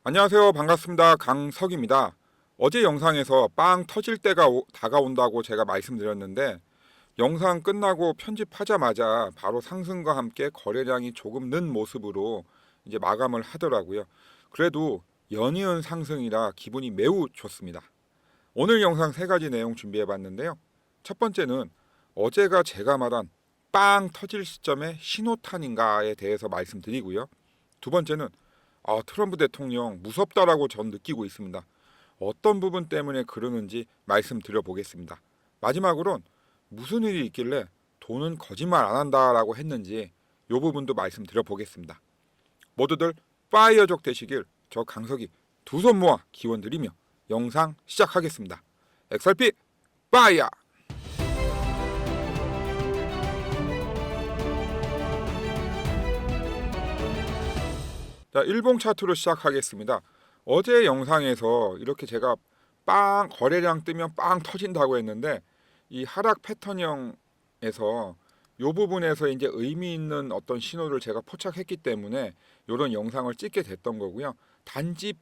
안녕하세요. 반갑습니다. 강석입니다. 어제 영상에서 빵 터질 때가 다가온다고 제가 말씀드렸는데 영상 끝나고 편집하자마자 바로 상승과 함께 거래량이 조금 는 모습으로 이제 마감을 하더라고요. 그래도 연이은 상승이라 기분이 매우 좋습니다. 오늘 영상 세 가지 내용 준비해 봤는데요. 첫 번째는 어제가 제가 말한 빵 터질 시점의 신호탄인가에 대해서 말씀드리고요. 두 번째는 트럼프 대통령 무섭다라고 전 느끼고 있습니다. 어떤 부분 때문에 그러는지 말씀드려 보겠습니다. 마지막으로는 무슨 일이 있길래 돈은 거짓말 안 한다라고 했는지 이 부분도 말씀드려 보겠습니다. 모두들 파이어족 되시길 저 강석이 두 손 모아 기원드리며 영상 시작하겠습니다. XRP 파이어! 자, 일봉 차트로 시작하겠습니다. 어제 영상에서 이렇게 제가 빵 거래량 뜨면 빵 터진다고 했는데 이 하락 패턴형에서 이 부분에서 이제 의미 있는 어떤 신호를 제가 포착했기 때문에 이런 영상을 찍게 됐던 거고요. 단지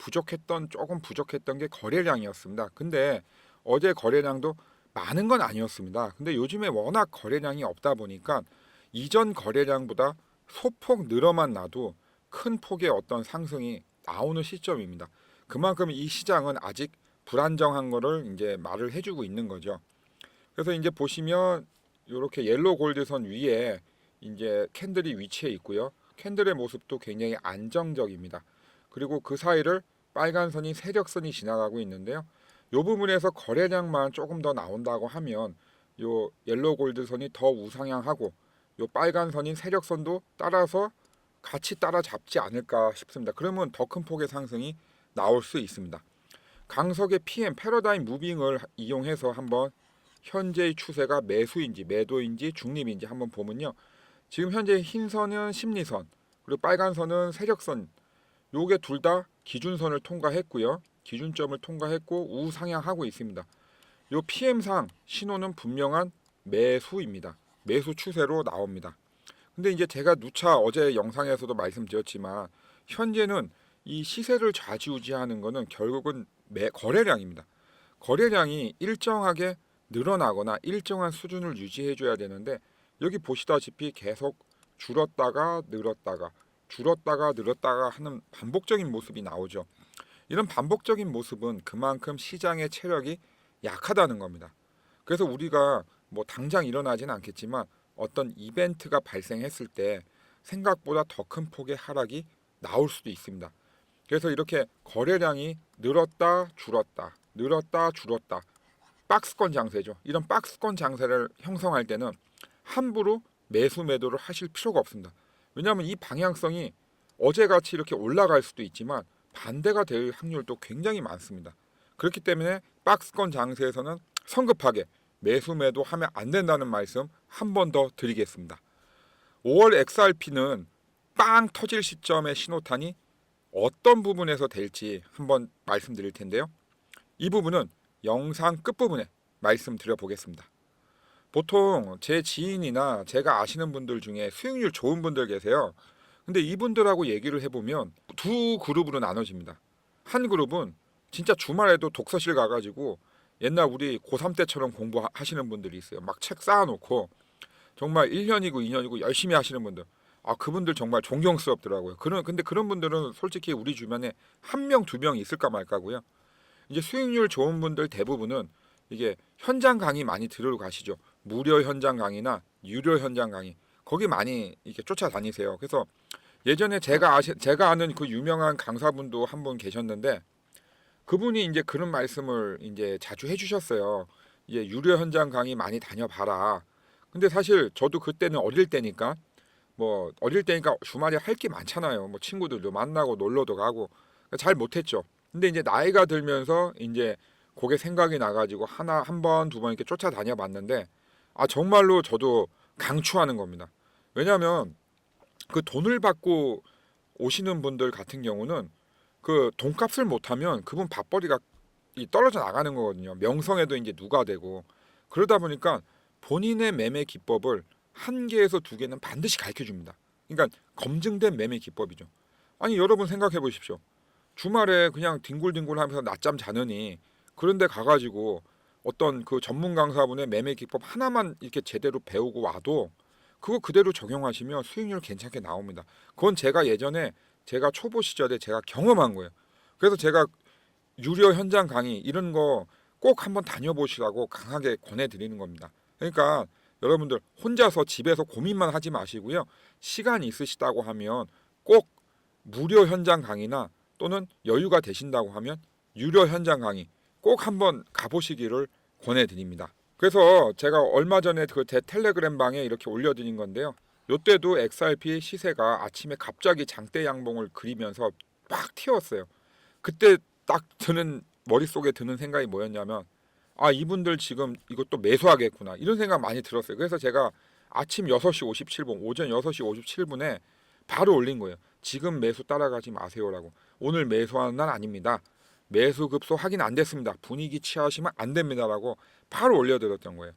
조금 부족했던 게 거래량이었습니다. 근데 어제 거래량도 많은 건 아니었습니다. 근데 요즘에 워낙 거래량이 없다 보니까 이전 거래량보다 소폭 늘어만 나도 큰 폭의 어떤 상승이 나오는 시점입니다. 그만큼 이 시장은 아직 불안정한 거를 이제 말을 해주고 있는 거죠. 그래서 이제 보시면 이렇게 옐로 골드선 위에 이제 캔들이 위치해 있고요. 캔들의 모습도 굉장히 안정적입니다. 그리고 그 사이를 빨간 선이 세력선이 지나가고 있는데요. 이 부분에서 거래량만 조금 더 나온다고 하면 요 옐로 골드선이 더 우상향하고 요 빨간 선인 세력선도 따라서 같이 따라잡지 않을까 싶습니다. 그러면 더 큰 폭의 상승이 나올 수 있습니다. 강석의 PM 패러다임 무빙을 이용해서 한번 현재의 추세가 매수인지 매도인지 중립인지 한번 보면요. 지금 현재 흰 선은 심리선, 그리고 빨간 선은 세력선. 요게 둘 다 기준선을 통과했고요. 기준점을 통과했고 우상향하고 있습니다. 요 PM상 신호는 분명한 매수입니다. 매수 추세로 나옵니다. 근데 이제 제가 누차 어제 영상에서도 말씀드렸지만 현재는 이 시세를 좌지우지하는 거는 결국은 거래량입니다. 거래량이 일정하게 늘어나거나 일정한 수준을 유지해 줘야 되는데 여기 보시다시피 계속 줄었다가 늘었다가 줄었다가 늘었다가 하는 반복적인 모습이 나오죠. 이런 반복적인 모습은 그만큼 시장의 체력이 약하다는 겁니다. 그래서 우리가 뭐 당장 일어나지는 않겠지만 어떤 이벤트가 발생했을 때 생각보다 더 큰 폭의 하락이 나올 수도 있습니다. 그래서 이렇게 거래량이 늘었다 줄었다 늘었다 줄었다 박스권 장세죠. 이런 박스권 장세를 형성할 때는 함부로 매수 매도를 하실 필요가 없습니다. 왜냐하면 이 방향성이 어제같이 이렇게 올라갈 수도 있지만 반대가 될 확률도 굉장히 많습니다. 그렇기 때문에 박스권 장세에서는 성급하게 매수 매도 하면 안 된다는 말씀 한 번 더 드리겠습니다. 5월 XRP는 빵 터질 시점의 신호탄이 어떤 부분에서 될지 한번 말씀드릴 텐데요. 이 부분은 영상 끝부분에 말씀드려 보겠습니다. 보통 제 지인이나 제가 아시는 분들 중에 수익률 좋은 분들 계세요. 근데 이분들하고 얘기를 해보면 두 그룹으로 나눠집니다. 한 그룹은 진짜 주말에도 독서실 가가지고 옛날 우리 고3 때처럼 공부하시는 분들이 있어요. 막 책 쌓아놓고 정말 1년이고 2년이고 열심히 하시는 분들. 그분들 정말 존경스럽더라고요. 근데 그런 분들은 솔직히 우리 주변에 한 명, 두 명 있을까 말까고요. 이제 수익률 좋은 분들 대부분은 이게 현장 강의 많이 들으러 가시죠. 무료 현장 강의나 유료 현장 강의. 거기 많이 이렇게 쫓아다니세요. 그래서 예전에 제가 아는 그 유명한 강사분도 한 분 계셨는데 그분이 이제 그런 말씀을 이제 자주 해주셨어요. 이제 유료 현장 강의 많이 다녀봐라. 근데 사실 저도 그때는 어릴 때니까 주말에 할 게 많잖아요. 뭐 친구들도 만나고 놀러도 가고 잘 못했죠. 근데 이제 나이가 들면서 이제 그게 생각이 나가지고 한 번, 두 번 이렇게 쫓아다녀 봤는데 정말로 저도 강추하는 겁니다. 왜냐하면 그 돈을 받고 오시는 분들 같은 경우는 그 돈값을 못하면 그분 밥벌이가 떨어져 나가는 거거든요. 명성에도 이제 누가 되고 그러다 보니까 본인의 매매 기법을 한 개에서 두 개는 반드시 가르쳐 줍니다. 그러니까 검증된 매매 기법이죠. 아니 여러분 생각해 보십시오. 주말에 그냥 뒹굴뒹굴하면서 낮잠 자느니 그런데 가가지고 어떤 그 전문 강사분의 매매 기법 하나만 이렇게 제대로 배우고 와도 그거 그대로 적용하시면 수익률 괜찮게 나옵니다. 그건 제가 예전에 제가 초보 시절에 제가 경험한 거예요. 그래서 제가 유료 현장 강의 이런 거 꼭 한번 다녀보시라고 강하게 권해드리는 겁니다. 그러니까 여러분들 혼자서 집에서 고민만 하지 마시고요. 시간이 있으시다고 하면 꼭 무료 현장 강의나 또는 여유가 되신다고 하면 유료 현장 강의 꼭 한번 가보시기를 권해드립니다. 그래서 제가 얼마 전에 그 제 텔레그램 방에 이렇게 올려드린 건데요. 요때도 XRP 시세가 아침에 갑자기 장대 양봉을 그리면서 막 튀었어요. 그때 딱 드는 머릿속에 드는 생각이 뭐였냐면 아 이분들 지금 이것도 매수하겠구나 이런 생각 많이 들었어요. 그래서 제가 아침 6시 57분 오전 6시 57분에 바로 올린 거예요. 지금 매수 따라가지 마세요라고. 오늘 매수하는 날 아닙니다. 매수 급소 확인 안 됐습니다. 분위기 취하시면 안 됩니다라고 바로 올려드렸던 거예요.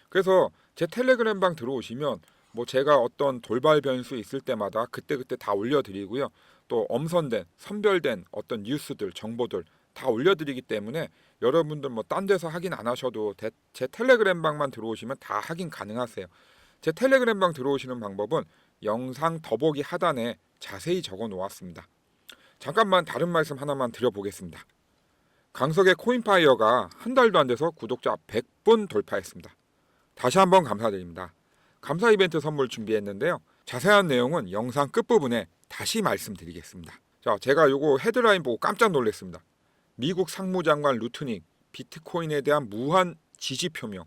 그래서 제 텔레그램 방 들어오시면 뭐 제가 어떤 돌발 변수 있을 때마다 그때그때 다 올려드리고요. 또 엄선된 선별된 어떤 뉴스들 정보들 다 올려드리기 때문에 여러분들 뭐 딴 데서 확인 안 하셔도 제 텔레그램 방만 들어오시면 다 확인 가능하세요. 제 텔레그램 방 들어오시는 방법은 영상 더보기 하단에 자세히 적어 놓았습니다. 잠깐만 다른 말씀 하나만 드려보겠습니다. 강석의 코인파이어가 한 달도 안 돼서 구독자 100분 돌파했습니다. 다시 한번 감사드립니다. 감사 이벤트 선물 준비했는데요. 자세한 내용은 영상 끝부분에 다시 말씀드리겠습니다. 자, 제가 요거 헤드라인 보고 깜짝 놀랐습니다. 미국 상무장관 루트닉 비트코인에 대한 무한 지지 표명.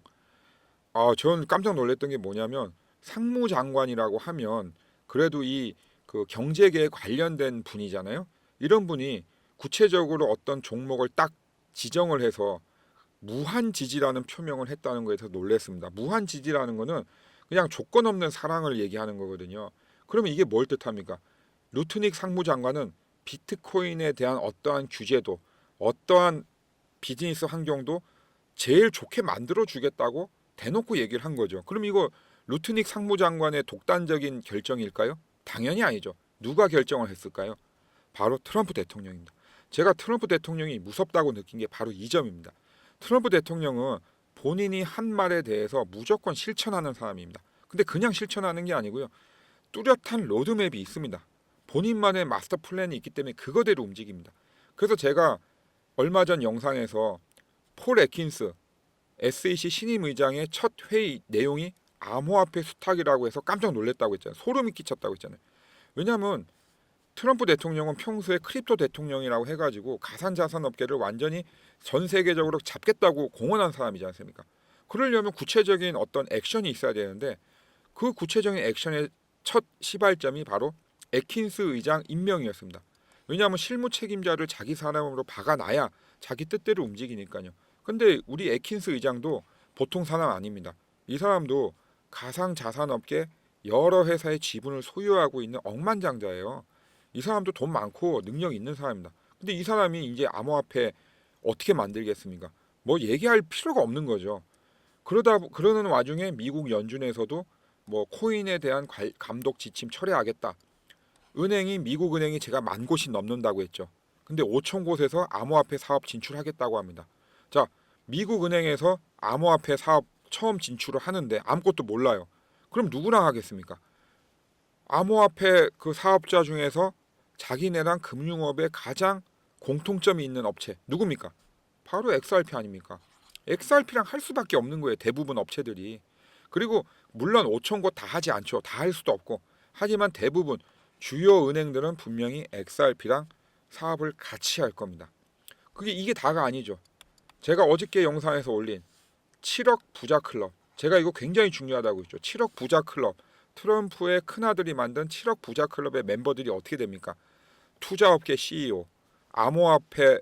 저는 깜짝 놀랐던 게 뭐냐면 상무장관이라고 하면 그래도 이 그 경제계에 관련된 분이잖아요. 이런 분이 구체적으로 어떤 종목을 딱 지정을 해서 무한 지지라는 표명을 했다는 거에 대해서 놀랐습니다. 무한 지지라는 거는 그냥 조건 없는 사랑을 얘기하는 거거든요. 그러면 이게 뭘 뜻합니까? 루트닉 상무장관은 비트코인에 대한 어떠한 규제도 어떠한 비즈니스 환경도 제일 좋게 만들어 주겠다고 대놓고 얘기를 한 거죠. 그럼 이거 루트닉 상무장관의 독단적인 결정일까요? 당연히 아니죠. 누가 결정을 했을까요? 바로 트럼프 대통령입니다. 제가 트럼프 대통령이 무섭다고 느낀 게 바로 이 점입니다. 트럼프 대통령은 본인이 한 말에 대해서 무조건 실천하는 사람입니다. 근데 그냥 실천하는 게 아니고요. 뚜렷한 로드맵이 있습니다. 본인만의 마스터 플랜이 있기 때문에 그거대로 움직입니다. 그래서 제가 얼마 전 영상에서 폴 애킨스 SEC 신임 의장의 첫 회의 내용이 암호화폐 수탁이라고 해서 깜짝 놀랐다고 했잖아요. 소름이 끼쳤다고 했잖아요. 왜냐하면 트럼프 대통령은 평소에 크립토 대통령이라고 해가지고 가상자산 업계를 완전히 전 세계적으로 잡겠다고 공언한 사람이지 않습니까? 그러려면 구체적인 어떤 액션이 있어야 되는데 그 구체적인 액션의 첫 시발점이 바로 애킨스 의장 임명이었습니다. 왜냐하면 실무 책임자를 자기 사람으로 박아놔야 자기 뜻대로 움직이니까요. 근데 우리 애킨스 의장도 보통 사람 아닙니다. 이 사람도 가상자산업계 여러 회사의 지분을 소유하고 있는 억만장자예요. 이 사람도 돈 많고 능력 있는 사람입니다. 근데 이 사람이 이제 암호화폐 어떻게 만들겠습니까? 뭐 얘기할 필요가 없는 거죠. 그러는 와중에 미국 연준에서도 뭐 코인에 대한 감독 지침 철회하겠다. 미국 은행이 제가 10,000곳이 넘는다고 했죠. 근데 5,000곳에서 암호화폐 사업 진출하겠다고 합니다. 자, 미국 은행에서 암호화폐 사업 처음 진출을 하는데 아무것도 몰라요. 그럼 누구랑 하겠습니까? 암호화폐 그 사업자 중에서 자기네랑 금융업에 가장 공통점이 있는 업체 누굽니까? 바로 XRP 아닙니까? XRP랑 할 수밖에 없는 거예요. 대부분 업체들이. 그리고 물론 5,000곳 다 하지 않죠. 다 할 수도 없고. 하지만 대부분 주요 은행들은 분명히 XRP랑 사업을 같이 할 겁니다. 이게 다가 아니죠. 제가 어저께 영상에서 올린 7억 부자 클럽. 제가 이거 굉장히 중요하다고 했죠. 7억 부자 클럽. 트럼프의 큰아들이 만든 7억 부자 클럽의 멤버들이 어떻게 됩니까? 투자업계 CEO, 암호화폐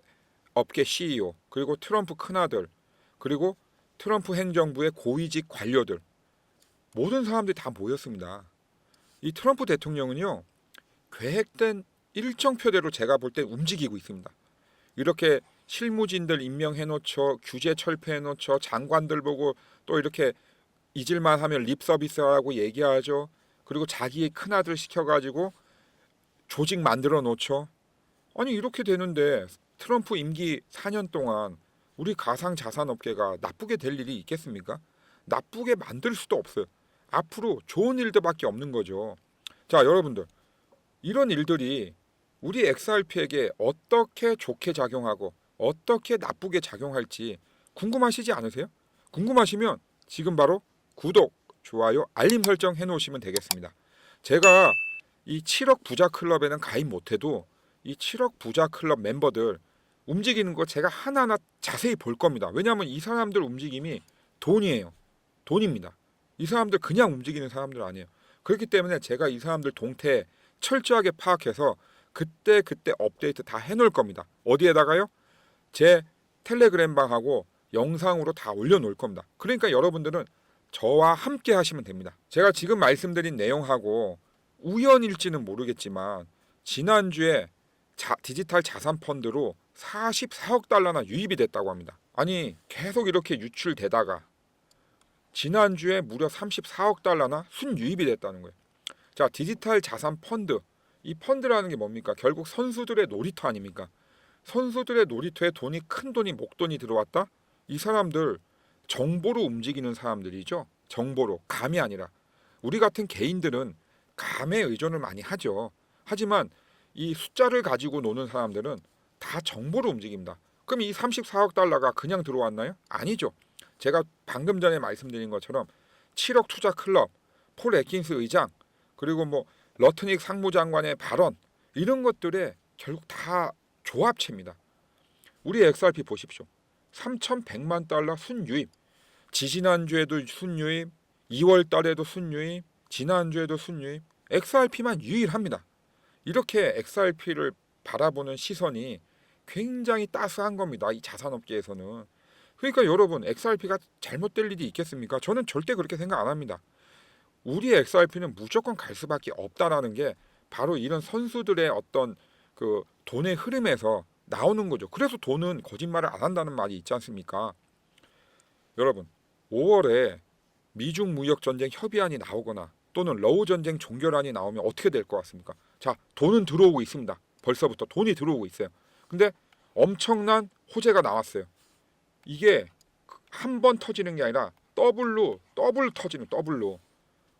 업계 CEO, 그리고 트럼프 큰아들, 그리고 트럼프 행정부의 고위직 관료들. 모든 사람들이 다 모였습니다. 이 트럼프 대통령은요. 계획된 일정표대로 제가 볼 때 움직이고 있습니다. 이렇게 실무진들 임명해 놓죠. 규제 철폐해 놓죠. 장관들 보고 또 이렇게 잊을만 하면 립 서비스라고 얘기하죠. 그리고 자기의 큰아들 시켜가지고 조직 만들어 놓죠. 아니 이렇게 되는데 트럼프 임기 4년 동안 우리 가상자산업계가 나쁘게 될 일이 있겠습니까? 나쁘게 만들 수도 없어요. 앞으로 좋은 일들밖에 없는 거죠. 자, 여러분들 이런 일들이 우리 XRP에게 어떻게 좋게 작용하고 어떻게 나쁘게 작용할지 궁금하시지 않으세요? 궁금하시면 지금 바로 구독, 좋아요, 알림 설정 해놓으시면 되겠습니다. 제가 이 7억 부자 클럽에는 가입 못해도 이 7억 부자 클럽 멤버들 움직이는 거 제가 하나하나 자세히 볼 겁니다. 왜냐하면 이 사람들 움직임이 돈이에요. 돈입니다. 이 사람들 그냥 움직이는 사람들 아니에요. 그렇기 때문에 제가 이 사람들 동태 철저하게 파악해서 그때 업데이트 다 해놓을 겁니다. 어디에다가요? 제 텔레그램 방하고 영상으로 다 올려놓을 겁니다. 그러니까 여러분들은 저와 함께 하시면 됩니다. 제가 지금 말씀드린 내용하고 우연일지는 모르겠지만 지난주에 디지털 자산 펀드로 44억 달러나 유입이 됐다고 합니다. 아니 계속 이렇게 유출되다가 지난주에 무려 34억 달러나 순유입이 됐다는 거예요. 자, 디지털 자산 펀드. 이 펀드라는 게 뭡니까? 결국 선수들의 놀이터 아닙니까? 선수들의 놀이터에 큰 돈이 목돈이 들어왔다? 이 사람들 정보로 움직이는 사람들이죠. 정보로, 감이 아니라. 우리 같은 개인들은 감에 의존을 많이 하죠. 하지만 이 숫자를 가지고 노는 사람들은 다 정보로 움직입니다. 그럼 이 34억 달러가 그냥 들어왔나요? 아니죠. 제가 방금 전에 말씀드린 것처럼 7억 투자 클럽, 폴 애킨스 의장, 그리고 뭐 러트닉 상무장관의 발언 이런 것들에 결국 다 조합체입니다. 우리 XRP 보십시오. 3,100만 달러 순유입. 지지난주에도 순유입, 2월 달에도 순유입, 지난주에도 순유입. XRP만 유일합니다. 이렇게 XRP를 바라보는 시선이 굉장히 따스한 겁니다. 이 자산업계에서는. 그러니까 여러분 XRP가 잘못될 일이 있겠습니까? 저는 절대 그렇게 생각 안 합니다. 우리 XRP는 무조건 갈 수밖에 없다라는 게 바로 이런 선수들의 어떤 그 돈의 흐름에서 나오는 거죠. 그래서 돈은 거짓말을 안 한다는 말이 있지 않습니까? 여러분 5월에 미중 무역 전쟁 협의안이 나오거나 또는 러우 전쟁 종결안이 나오면 어떻게 될 것 같습니까? 자, 돈은 들어오고 있습니다. 벌써부터 돈이 들어오고 있어요. 근데 엄청난 호재가 나왔어요. 이게 한 번 터지는 게 아니라 더블로 터지는 더블로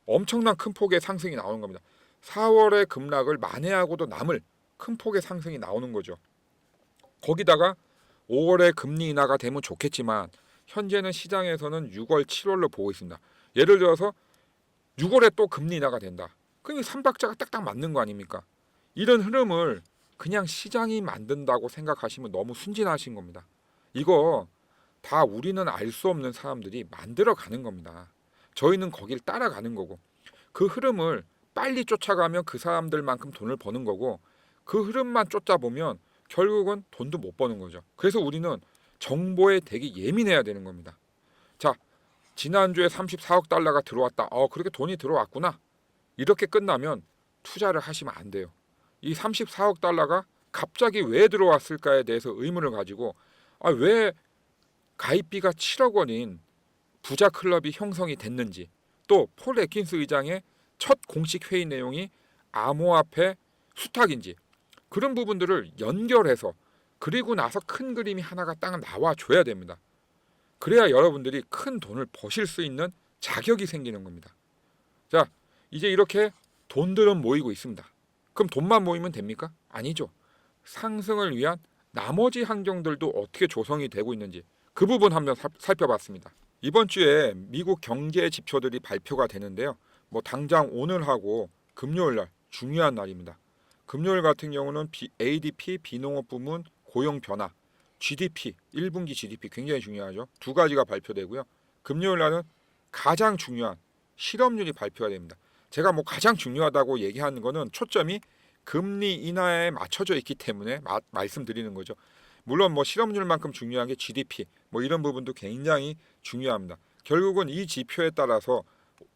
엄청난 큰 폭의 상승이 나오는 겁니다. 4월의 급락을 만회하고도 남을 큰 폭의 상승이 나오는 거죠. 거기다가 5월에 금리 인하가 되면 좋겠지만 현재는 시장에서는 6월, 7월로 보고 있습니다. 예를 들어서 6월에 또 금리 인하가 된다. 그럼 3박자가 딱딱 맞는 거 아닙니까? 이런 흐름을 그냥 시장이 만든다고 생각하시면 너무 순진하신 겁니다. 이거 다 우리는 알 수 없는 사람들이 만들어 가는 겁니다. 저희는 거길 따라가는 거고 그 흐름을 빨리 쫓아가면 그 사람들만큼 돈을 버는 거고 그 흐름만 쫓아보면 결국은 돈도 못 버는 거죠. 그래서 우리는 정보에 되게 예민해야 되는 겁니다. 자, 지난주에 34억 달러가 들어왔다. 그렇게 돈이 들어왔구나. 이렇게 끝나면 투자를 하시면 안 돼요. 이 34억 달러가 갑자기 왜 들어왔을까에 대해서 의문을 가지고 왜 가입비가 7억 원인 부자 클럽이 형성이 됐는지 또 폴 애킨스 의장의 첫 공식 회의 내용이 암호화폐 수탁인지 그런 부분들을 연결해서 그리고 나서 큰 그림이 하나가 딱 나와줘야 됩니다. 그래야 여러분들이 큰 돈을 버실 수 있는 자격이 생기는 겁니다. 자, 이제 이렇게 돈들은 모이고 있습니다. 그럼 돈만 모이면 됩니까? 아니죠. 상승을 위한 나머지 환경들도 어떻게 조성이 되고 있는지 그 부분 한번 살펴봤습니다. 이번 주에 미국 경제 지표들이 발표가 되는데요. 뭐 당장 오늘하고 금요일 날 중요한 날입니다. 금요일 같은 경우는 ADP 비농업 부문 고용 변화, GDP 1분기 GDP 굉장히 중요하죠. 두 가지가 발표되고요. 금요일 날은 가장 중요한 실업률이 발표가 됩니다. 제가 뭐 가장 중요하다고 얘기하는 거는 초점이 금리 인하에 맞춰져 있기 때문에 말씀드리는 거죠. 물론 뭐 실업률만큼 중요한 게 GDP 뭐 이런 부분도 굉장히 중요합니다. 결국은 이 지표에 따라서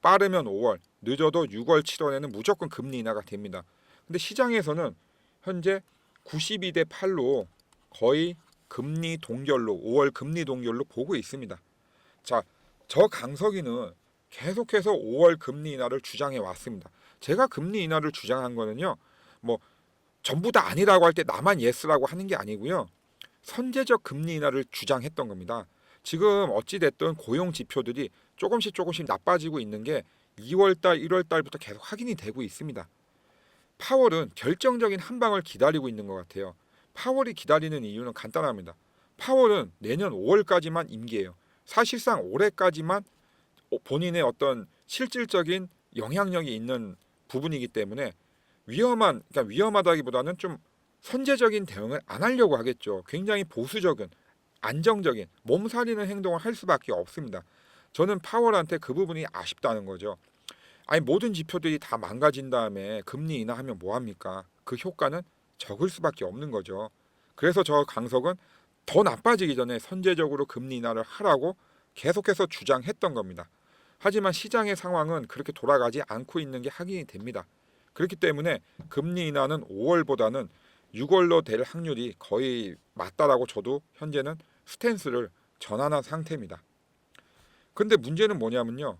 빠르면 5월, 늦어도 6월, 7월에는 무조건 금리 인하가 됩니다. 근데 시장에서는 현재 92대 8로 거의 금리 동결로 5월 금리 동결로 보고 있습니다. 자, 저 강석이는 계속해서 5월 금리 인하를 주장해 왔습니다. 제가 금리 인하를 주장한 거는요. 뭐 전부 다 아니라고 할 때 나만 예스라고 하는 게 아니고요. 선제적 금리 인하를 주장했던 겁니다. 지금 어찌됐든 고용 지표들이 조금씩 나빠지고 있는 게 2월달, 1월달부터 계속 확인이 되고 있습니다. 파월은 결정적인 한 방을 기다리고 있는 것 같아요. 파월이 기다리는 이유는 간단합니다. 파월은 내년 5월까지만 임기예요. 사실상 올해까지만 본인의 어떤 실질적인 영향력이 있는 부분이기 때문에 그러니까 위험하다기보다는 좀 선제적인 대응을 안 하려고 하겠죠. 굉장히 보수적인, 안정적인, 몸살리는 행동을 할 수밖에 없습니다. 저는 파월한테 그 부분이 아쉽다는 거죠. 아니 모든 지표들이 다 망가진 다음에 금리 인하하면 뭐 합니까? 그 효과는 적을 수밖에 없는 거죠. 그래서 저 강석은 더 나빠지기 전에 선제적으로 금리 인하를 하라고 계속해서 주장했던 겁니다. 하지만 시장의 상황은 그렇게 돌아가지 않고 있는 게 확인이 됩니다. 그렇기 때문에 금리 인하는 5월보다는 6월로 될 확률이 거의 맞다라고 저도 현재는 스탠스를 전환한 상태입니다. 근데 문제는 뭐냐면요.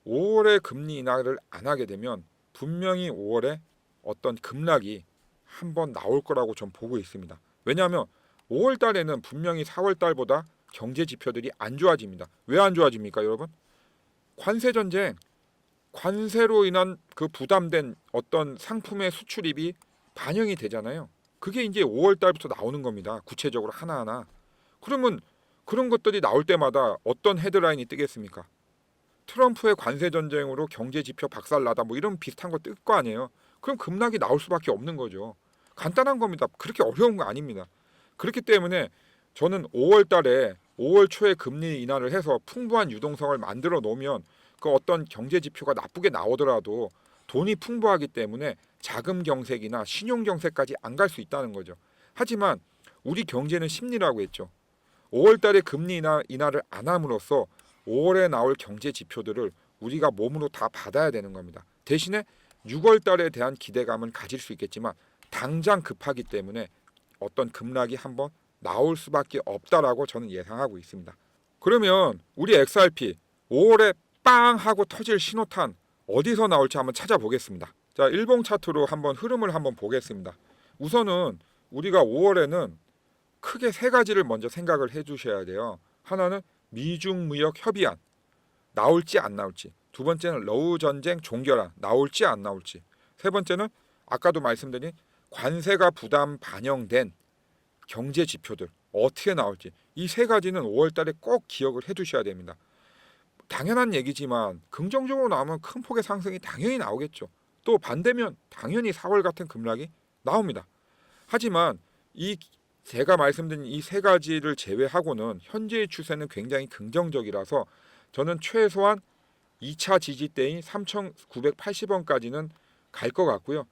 5월에 금리 인하를 안 하게 되면 분명히 5월에 어떤 급락이 한번 나올 거라고 전 보고 있습니다. 왜냐하면 5월 달에는 분명히 4월 달보다 경제 지표들이 안 좋아집니다. 왜 안 좋아집니까, 여러분? 관세 전쟁, 관세로 인한 그 부담된 어떤 상품의 수출입이 반영이 되잖아요. 그게 이제 5월 달부터 나오는 겁니다. 구체적으로 하나하나. 그러면 그런 것들이 나올 때마다 어떤 헤드라인이 뜨겠습니까? 트럼프의 관세 전쟁으로 경제 지표 박살나다 뭐 이런 비슷한 거 뜰 거 아니에요. 그럼 급락이 나올 수밖에 없는 거죠. 간단한 겁니다. 그렇게 어려운 거 아닙니다. 그렇기 때문에 저는 5월 달에 5월 초에 금리 인하를 해서 풍부한 유동성을 만들어 놓으면 그 어떤 경제 지표가 나쁘게 나오더라도 돈이 풍부하기 때문에 자금 경색이나 신용 경색까지 안 갈 수 있다는 거죠. 하지만 우리 경제는 심리라고 했죠. 5월 달에 금리 인하를 안 함으로써 5월에 나올 경제 지표들을 우리가 몸으로 다 받아야 되는 겁니다. 대신에 6월 달에 대한 기대감은 가질 수 있겠지만 당장 급하기 때문에 어떤 급락이 한번 나올 수밖에 없다라고 저는 예상하고 있습니다. 그러면 우리 XRP 5월에 빵 하고 터질 신호탄 어디서 나올지 한번 찾아보겠습니다. 자, 일봉 차트로 한번 흐름을 한번 보겠습니다. 우선은 우리가 5월에는 크게 세 가지를 먼저 생각을 해주셔야 돼요. 하나는 미중 무역 협의안 나올지 안 나올지, 두 번째는 러우 전쟁 종결안 나올지 안 나올지, 세 번째는 아까도 말씀드린 관세가 부담 반영된 경제 지표들 어떻게 나올지, 이 세 가지는 5월 달에 꼭 기억을 해두셔야 됩니다. 당연한 얘기지만 긍정적으로 나오면 큰 폭의 상승이 당연히 나오겠죠. 또 반대면 당연히 4월 같은 급락이 나옵니다. 하지만 이 제가 말씀드린 이 세 가지를 제외하고는 현재의 추세는 굉장히 긍정적이라서 저는 최소한 2차 지지대인 3,980원까지는 갈 것 같고요.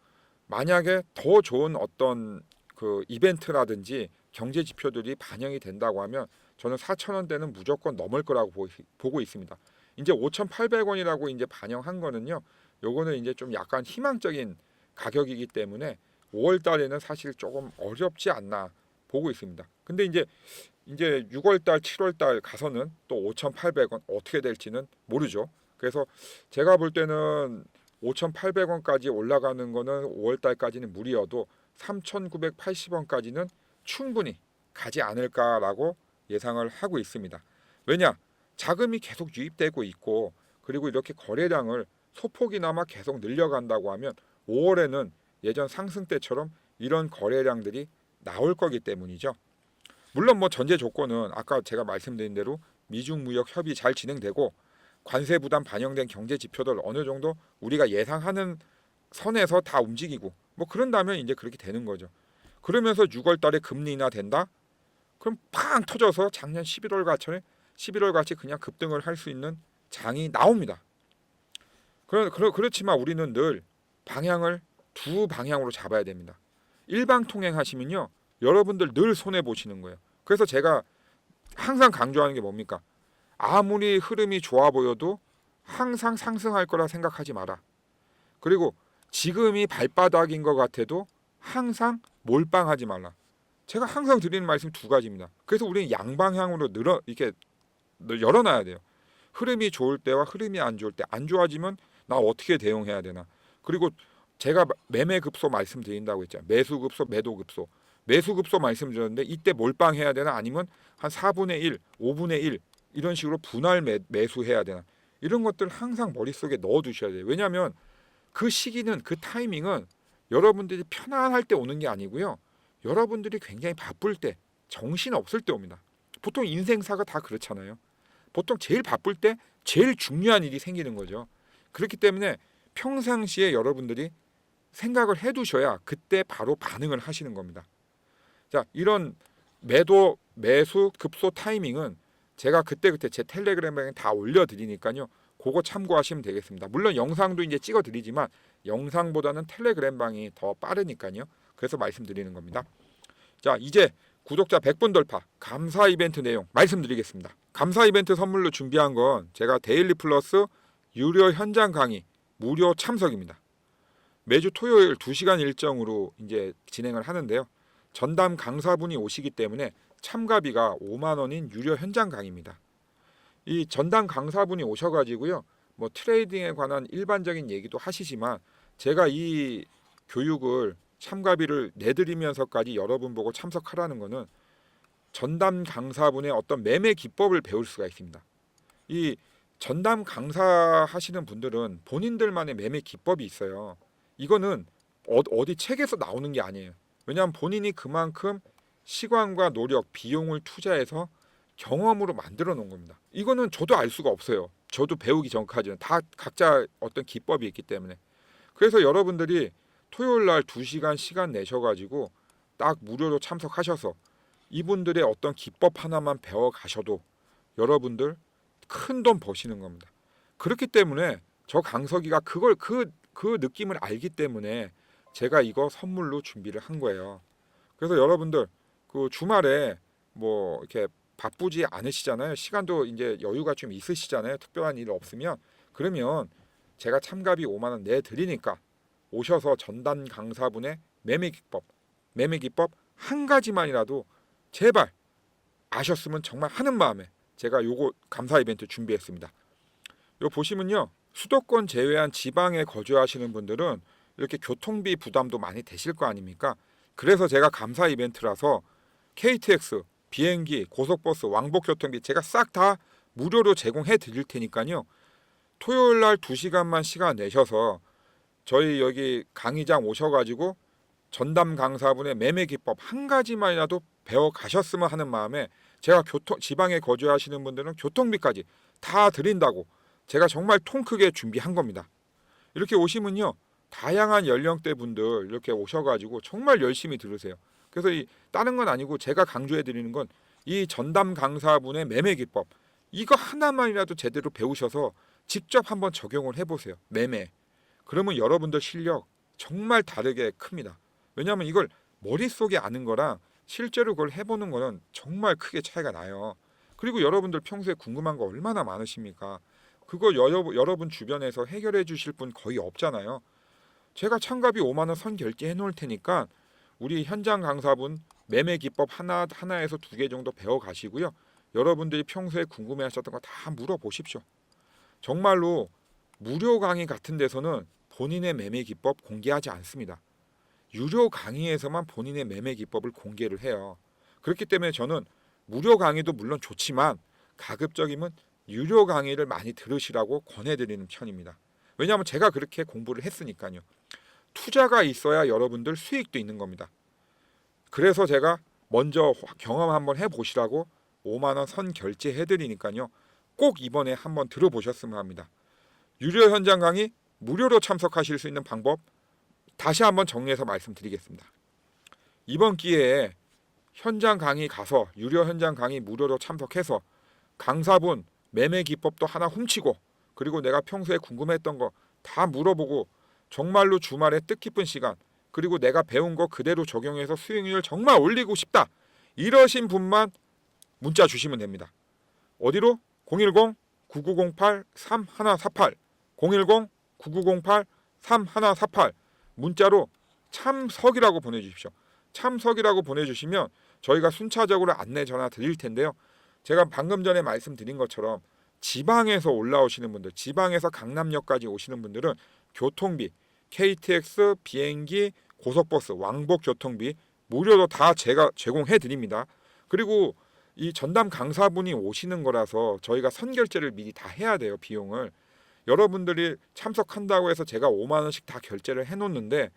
만약에 더 좋은 어떤 그 이벤트라든지 경제 지표들이 반영이 된다고 하면 저는 4,000원대는 무조건 넘을 거라고 보고 있습니다. 이제 5,800원이라고 이제 반영한 거는요. 요거는 이제 좀 약간 희망적인 가격이기 때문에 5월 달에는 사실 조금 어렵지 않나 보고 있습니다. 근데 이제 6월 달, 7월 달 가서는 또 5,800원 어떻게 될지는 모르죠. 그래서 제가 볼 때는 5,800원까지 올라가는 거는 5월 달까지는 무리여도 3,980원까지는 충분히 가지 않을까라고 예상을 하고 있습니다. 왜냐? 자금이 계속 유입되고 있고 그리고 이렇게 거래량을 소폭이나마 계속 늘려간다고 하면 5월에는 예전 상승 때처럼 이런 거래량들이 나올 거기 때문이죠. 물론 뭐 전제 조건은 아까 제가 말씀드린 대로 미중 무역 협의 잘 진행되고 관세 부담 반영된 경제 지표들 어느 정도 우리가 예상하는 선에서 다 움직이고 뭐 그런다면 이제 그렇게 되는 거죠. 그러면서 6월 달에 금리 인하 된다? 그럼 팡 터져서 작년 11월 같이 그냥 급등을 할 수 있는 장이 나옵니다. 그렇지만 우리는 늘 방향을 두 방향으로 잡아야 됩니다. 일방통행 하시면요. 여러분들 늘 손해 보시는 거예요. 그래서 제가 항상 강조하는 게 뭡니까? 아무리 흐름이 좋아 보여도 항상 상승할 거라 생각하지 마라. 그리고 지금이 발바닥인 것 같아도 항상 몰빵하지 말라. 제가 항상 드리는 말씀 두 가지입니다. 그래서 우리는 양방향으로 이렇게 열어놔야 돼요. 흐름이 좋을 때와 흐름이 안 좋을 때, 안 좋아지면 나 어떻게 대응해야 되나. 그리고 제가 매매급소 말씀드린다고 했잖아요. 매수급소, 매도급소. 매수급소 말씀드렸는데 이때 몰빵해야 되나 아니면 한 4분의 1, 5분의 1 이런 식으로 분할 매수해야 되나 이런 것들 항상 머릿속에 넣어두셔야 돼요. 왜냐하면 그 시기는 그 타이밍은 여러분들이 편안할 때 오는 게 아니고요. 여러분들이 굉장히 바쁠 때 정신 없을 때 옵니다. 보통 인생사가 다 그렇잖아요. 보통 제일 바쁠 때 제일 중요한 일이 생기는 거죠. 그렇기 때문에 평상시에 여러분들이 생각을 해두셔야 그때 바로 반응을 하시는 겁니다. 자, 이런 매도, 매수, 급소 타이밍은 제가 그때그때 제 텔레그램에 다 올려드리니까요. 그거 참고하시면 되겠습니다. 물론 영상도 이제 찍어드리지만 영상보다는 텔레그램방이 더 빠르니까요. 그래서 말씀드리는 겁니다. 자, 이제 구독자 100분 돌파 감사 이벤트 내용 말씀드리겠습니다. 감사 이벤트 선물로 준비한 건 제가 데일리 플러스 유료 현장 강의 무료 참석입니다. 매주 토요일 2시간 일정으로 이제 진행을 하는데요. 전담 강사분이 오시기 때문에 참가비가 5만 원인 유료 현장 강의입니다. 이 전담 강사분이 오셔가지고요. 뭐 트레이딩에 관한 일반적인 얘기도 하시지만 제가 이 교육을 참가비를 내드리면서까지 여러분 보고 참석하라는 것은 전담 강사분의 어떤 매매 기법을 배울 수가 있습니다. 이 전담 강사 하시는 분들은 본인들만의 매매 기법이 있어요. 이거는 어디 책에서 나오는 게 아니에요. 왜냐하면 본인이 그만큼 시간과 노력, 비용을 투자해서 경험으로 만들어 놓은 겁니다. 이거는 저도 알 수가 없어요. 저도 배우기 전까지는 다 각자 어떤 기법이 있기 때문에. 그래서 여러분들이 토요일 날 2시간 시간 내셔가지고 딱 무료로 참석하셔서 이분들의 어떤 기법 하나만 배워 가셔도 여러분들 큰 돈 버시는 겁니다. 그렇기 때문에 저 강석이가 그 느낌을 알기 때문에 제가 이거 선물로 준비를 한 거예요. 그래서 여러분들 그 주말에 뭐 이렇게 바쁘지 않으시잖아요. 시간도 이제 여유가 좀 있으시잖아요. 특별한 일 없으면 그러면 제가 참가비 5만 원 내드리니까 오셔서 전담 강사분의 매매 기법 한 가지만이라도 제발 아셨으면 정말 하는 마음에 제가 요거 감사 이벤트 준비했습니다. 요 보시면요. 수도권 제외한 지방에 거주하시는 분들은 이렇게 교통비 부담도 많이 되실 거 아닙니까? 그래서 제가 감사 이벤트라서 KTX, 비행기, 고속버스, 왕복 교통비 제가 싹 다 무료로 제공해 드릴 테니까요. 토요일 날 2시간만 시간 내셔서 저희 여기 강의장 오셔가지고 전담 강사분의 매매 기법 한 가지만이라도 배워 가셨으면 하는 마음에 제가 지방에 거주하시는 분들은 교통비까지 다 드린다고 제가 정말 통 크게 준비한 겁니다. 이렇게 오시면요. 다양한 연령대 분들 이렇게 오셔가지고 정말 열심히 들으세요. 그래서 다른 건 아니고 제가 강조해 드리는 건 이 전담 강사분의 매매 기법 이거 하나만이라도 제대로 배우셔서 직접 한번 적용을 해보세요. 매매. 그러면 여러분들 실력 정말 다르게 큽니다. 왜냐하면 이걸 머릿속에 아는 거랑 실제로 그걸 해보는 거는 정말 크게 차이가 나요. 그리고 여러분들 평소에 궁금한 거 얼마나 많으십니까? 그거 여러분 주변에서 해결해 주실 분 거의 없잖아요. 제가 참가비 5만 원 선 결제해 놓을 테니까 우리 현장 강사분 매매 기법 하나에서 2개 정도 배워 가시고요. 여러분들이 평소에 궁금해 하셨던 거 다 물어보십시오. 정말로 무료 강의 같은 데서는 본인의 매매 기법 공개하지 않습니다. 유료 강의에서만 본인의 매매 기법을 공개를 해요. 그렇기 때문에 저는 무료 강의도 물론 좋지만 가급적이면 유료 강의를 많이 들으시라고 권해드리는 편입니다. 왜냐하면 제가 그렇게 공부를 했으니까요. 투자가 있어야 여러분들 수익도 있는 겁니다. 그래서 제가 먼저 경험 한번 해보시라고 5만 원 선 결제해드리니까요. 꼭 이번에 한번 들어보셨으면 합니다. 유료 현장 강의 무료로 참석하실 수 있는 방법 다시 한번 정리해서 말씀드리겠습니다. 이번 기회에 현장 강의 가서 유료 현장 강의 무료로 참석해서 강사분 매매 기법도 하나 훔치고 그리고 내가 평소에 궁금했던 거 다 물어보고 정말로 주말에 뜻깊은 시간 그리고 내가 배운 거 그대로 적용해서 수익률을 정말 올리고 싶다. 이러신 분만 문자 주시면 됩니다. 어디로? 010-9908-3148 010-9908-3148 문자로 참석이라고 보내주십시오. 참석이라고 보내주시면 저희가 순차적으로 안내 전화 드릴 텐데요. 제가 방금 전에 말씀드린 것처럼 지방에서 올라오시는 분들, 지방에서 강남역까지 오시는 분들은 교통비, KTX, 비행기, 고속버스, 왕복 교통비 무료로 다 제가 제공해 드립니다. 그리고 이 전담 강사분이 오시는 거라서 저희가 선결제를 미리 다 해야 돼요. 비용을. 여러분들이 참석한다고 해서 제가 5만 원씩 다 결제를 해놓는데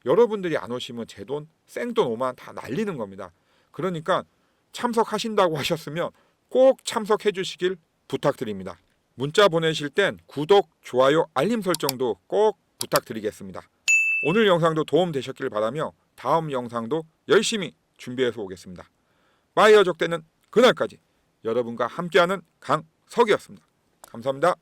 여러분들이 안 오시면 제 돈, 생돈 5만 원 다 날리는 겁니다. 그러니까 참석하신다고 하셨으면 꼭 참석해 주시길 부탁드립니다. 문자 보내실 땐 구독, 좋아요, 알림 설정도 꼭 부탁드리겠습니다. 오늘 영상도 도움 되셨길 바라며 다음 영상도 열심히 준비해서 오겠습니다. 바이어족 되는 그날까지 여러분과 함께하는 강석이었습니다. 감사합니다.